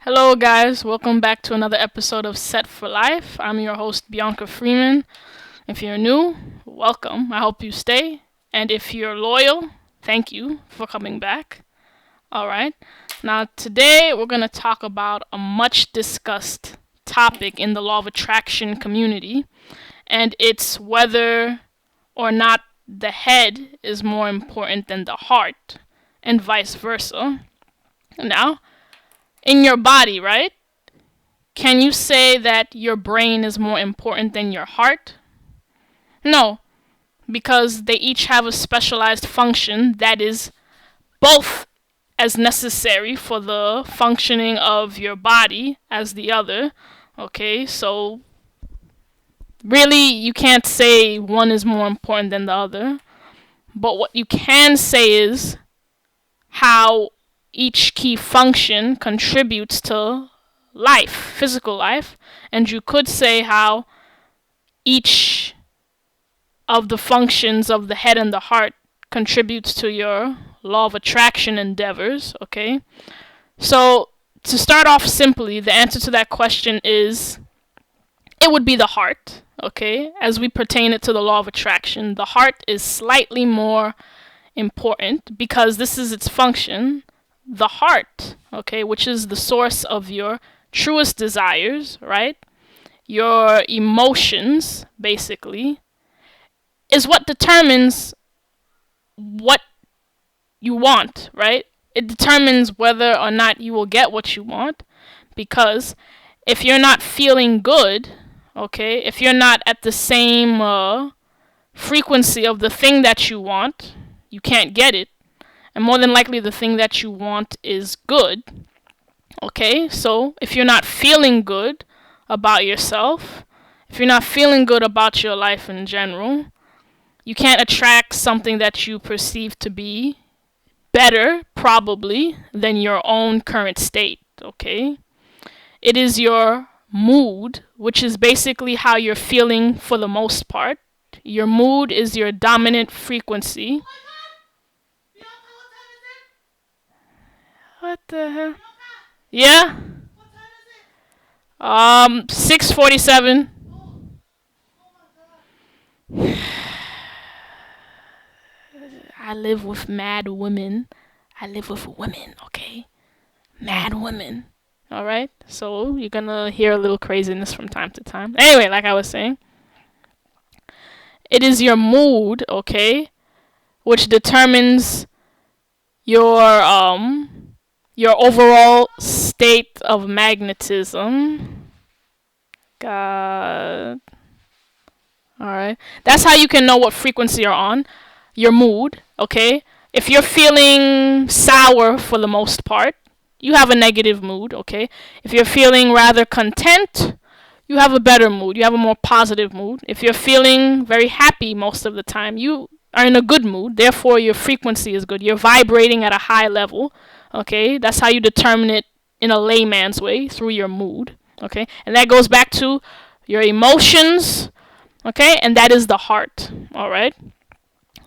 Hello, guys. Welcome back to another episode of Set for Life. I'm your host, Bianca Freeman. If you're new, welcome. I hope you stay. And if you're loyal, thank you for coming back. All right. Now, today we're going to talk about a much discussed topic in the law of attraction community, and it's whether or not the head is more important than the heart, and vice versa. Now, in your body, right? Can you say that your brain is more important than your heart? No, because they each have a specialized function that is both as necessary for the functioning of your body as the other. Okay, so really you can't say one is more important than the other. But what you can say is how each key function contributes to life, physical life, and you could say how each of the functions of the head and the heart contributes to your law of attraction endeavors, okay? So, to start off simply, the answer to that question is it would be the heart, okay? As we pertain it to the law of attraction, the heart is slightly more important because this is its function. The heart, okay, which is the source of your truest desires, right? Your emotions, basically, is what determines what you want, right? It determines whether or not you will get what you want, because if you're not feeling good, okay, if you're not at the same frequency of the thing that you want, you can't get it. And more than likely, the thing that you want is good. Okay, so if you're not feeling good about yourself, if you're not feeling good about your life in general, you can't attract something that you perceive to be better, probably, than your own current state. Okay, it is your mood, which is basically how you're feeling for the most part. Your mood is your dominant frequency. What the hell? Yeah? 6:47. I live with mad women. I live with women, okay? Mad women. Alright? So you're gonna hear a little craziness from time to time. Anyway, like I was saying, it is your mood, okay, which determines your overall state of magnetism. God. Alright. That's how you can know what frequency you're on. Your mood, okay? If you're feeling sour for the most part, you have a negative mood, okay? If you're feeling rather content, you have a better mood. You have a more positive mood. If you're feeling very happy most of the time, you are in a good mood. Therefore, your frequency is good. You're vibrating at a high level, okay? That's how you determine it in a layman's way, through your mood, okay? And that goes back to your emotions, okay? And that is the heart, all right?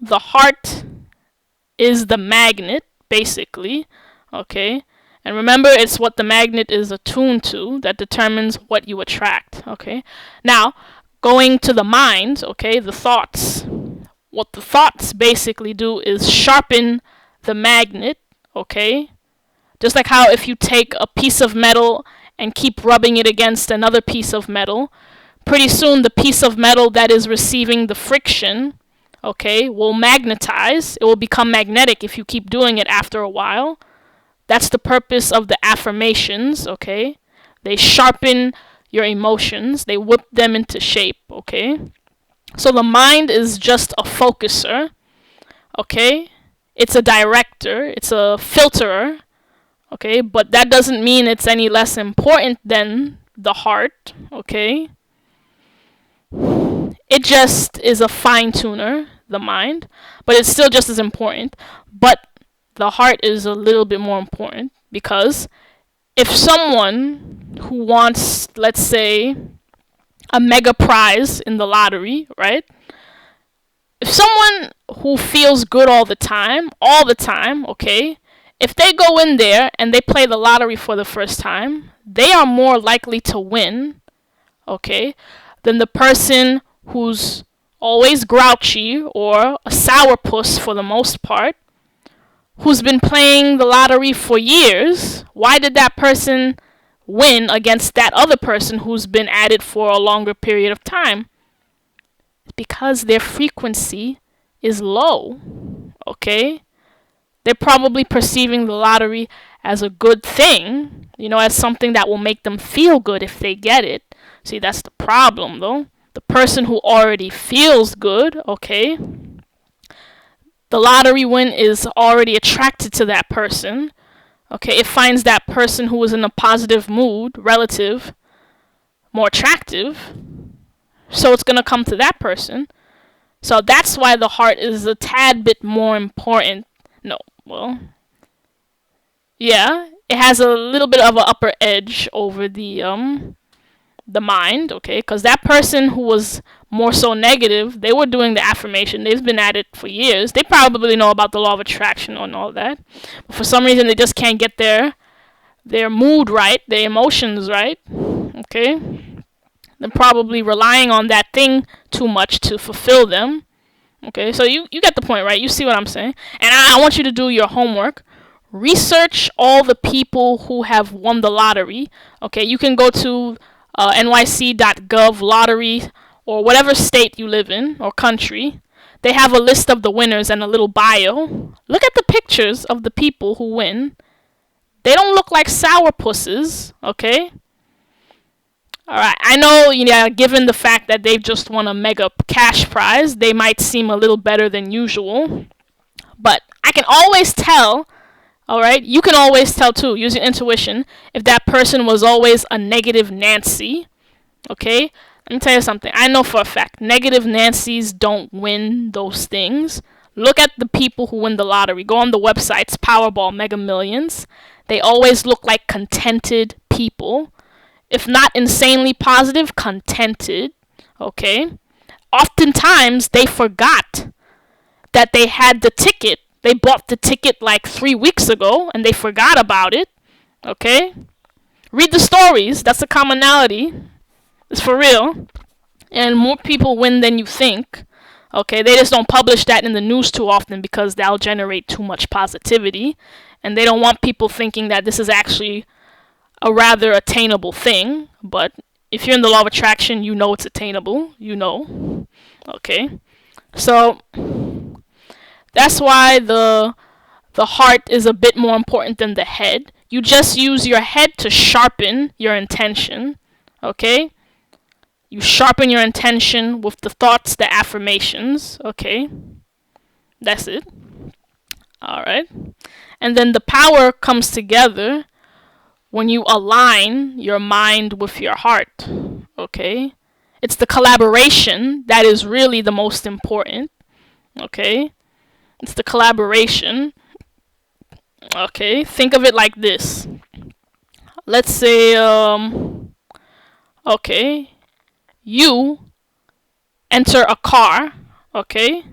The heart is the magnet, basically, okay? And remember, it's what the magnet is attuned to that determines what you attract, okay? Now, going to the mind, okay, the thoughts. What the thoughts basically do is sharpen the magnet, okay? Just like how if you take a piece of metal and keep rubbing it against another piece of metal, pretty soon the piece of metal that is receiving the friction, okay, will magnetize. It will become magnetic if you keep doing it after a while. That's the purpose of the affirmations, okay? They sharpen your emotions. They whip them into shape, okay? So the mind is just a focuser, okay? It's a director. It's a filterer, okay? But that doesn't mean it's any less important than the heart, okay? It just is a fine tuner, the mind, but it's still just as important. But the heart is a little bit more important because if someone who wants, let's say, a mega prize in the lottery, right? If someone who feels good all the time, okay, If they go in there and they play the lottery for the first time, they are more likely to win, okay, than the person who's always grouchy or a sourpuss for the most part, who's been playing the lottery for years. Why did that person win against that other person who's been at it for a longer period of time? Because their frequency is low, okay? They're probably perceiving the lottery as a good thing, as something that will make them feel good if they get it. See, that's the problem, though. The person who already feels good, okay, the lottery win is already attracted to that person. Okay, it finds that person who is in a positive mood, relative, more attractive. So it's going to come to that person. So that's why the heart is a tad bit more important. No, well, yeah, it has a little bit of an upper edge over the mind, okay? Because that person who was more so negative, they were doing the affirmation. They've been at it for years. They probably know about the law of attraction and all that. But for some reason, they just can't get their mood right, their emotions right, okay? They're probably relying on that thing too much to fulfill them. Okay, so you get the point, right? You see what I'm saying? And I want you to do your homework. Research all the people who have won the lottery. Okay, you can go to nyc.gov lottery or whatever state you live in or country. They have a list of the winners and a little bio. Look at the pictures of the people who win. They don't look like sourpusses, okay? Alright, I know, given the fact that they've just won a mega cash prize, they might seem a little better than usual. But I can always tell, alright, you can always tell too, using intuition, if that person was always a negative Nancy, okay? Let me tell you something. I know for a fact, negative Nancys don't win those things. Look at the people who win the lottery. Go on the websites, Powerball, Mega Millions. They always look like contented people. If not insanely positive, contented, okay? Oftentimes, they forgot that they had the ticket. They bought the ticket like 3 weeks ago, and they forgot about it, okay? Read the stories. That's a commonality. It's for real. And more people win than you think, okay? They just don't publish that in the news too often because that'll generate too much positivity. And they don't want people thinking that this is actually a rather attainable thing, but if you're in the law of attraction, you know it's attainable, okay? So that's why the heart is a bit more important than the head. You just use your head to sharpen your intention, okay? You sharpen your intention with the thoughts, the affirmations, okay? That's it. All right. And then the power comes together when you align your mind with your heart, okay? It's the collaboration that is really the most important, okay? It's the collaboration, okay? Think of it like this. Let's say, okay, you enter a car, okay?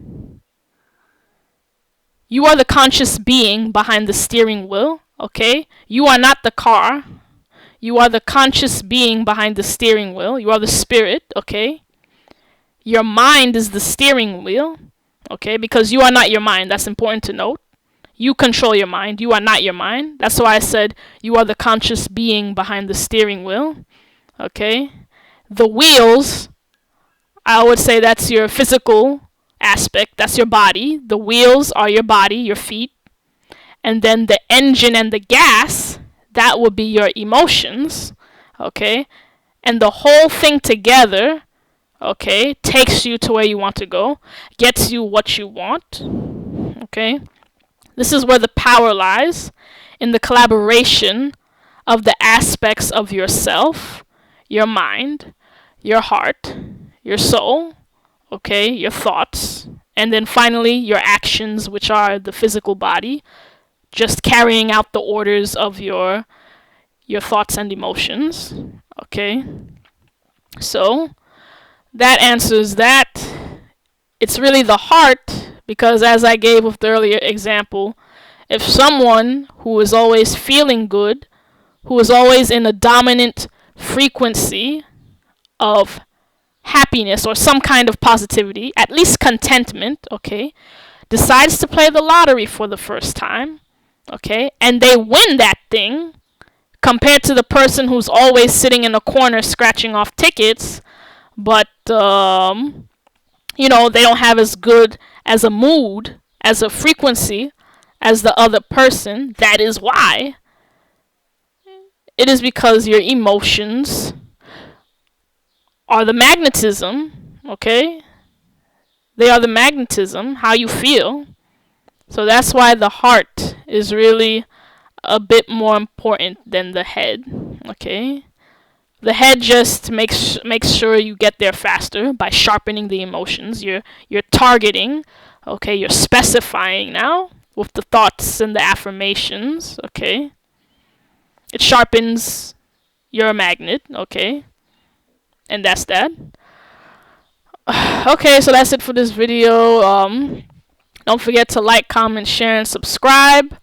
You are the conscious being behind the steering wheel, okay? You are not the car. You are the conscious being behind the steering wheel. You are the spirit, okay? Your mind is the steering wheel, okay? Because you are not your mind. That's important to note. You control your mind. You are not your mind. That's why I said you are the conscious being behind the steering wheel, okay? The wheels, I would say that's your physical aspect. That's your body. The wheels are your body, your feet. And then the engine and the gas, that would be your emotions, okay? And the whole thing together, okay, takes you to where you want to go, gets you what you want, okay? This is where the power lies, in the collaboration of the aspects of yourself, your mind, your heart, your soul, okay, your thoughts, and then finally your actions, which are the physical body, just carrying out the orders of your thoughts and emotions, okay? So that answers that. It's really the heart, because as I gave with the earlier example, If someone who is always feeling good, who is always in a dominant frequency of happiness or some kind of positivity, at least contentment, okay, decides to play the lottery for the first time, okay, and they win that thing, compared to the person who's always sitting in a corner scratching off tickets, but they don't have as good as a mood, as a frequency as the other person. That is why. It is because your emotions are the magnetism, okay? They are the magnetism, how you feel. So that's why the heart is really a bit more important than the head, okay? The head just makes sure you get there faster by sharpening the emotions. You're targeting, okay? You're specifying now with the thoughts and the affirmations, okay? It sharpens your magnet, okay? And that's that. Okay, so that's it for this video. Don't forget to like, comment, share, and subscribe.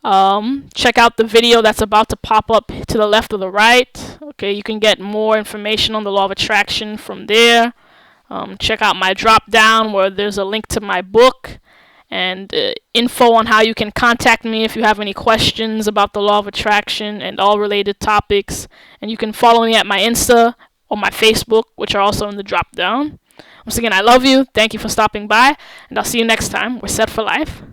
Check out the video that's about to pop up to the left or the right. Okay, you can get more information on the law of attraction from there. Check out my drop down where there's a link to my book and info on how you can contact me if you have any questions about the law of attraction and all related topics. And you can follow me at my Insta or my Facebook, which are also in the drop down. Once again, I love you. Thank you for stopping by, and I'll see you next time. We're set for life.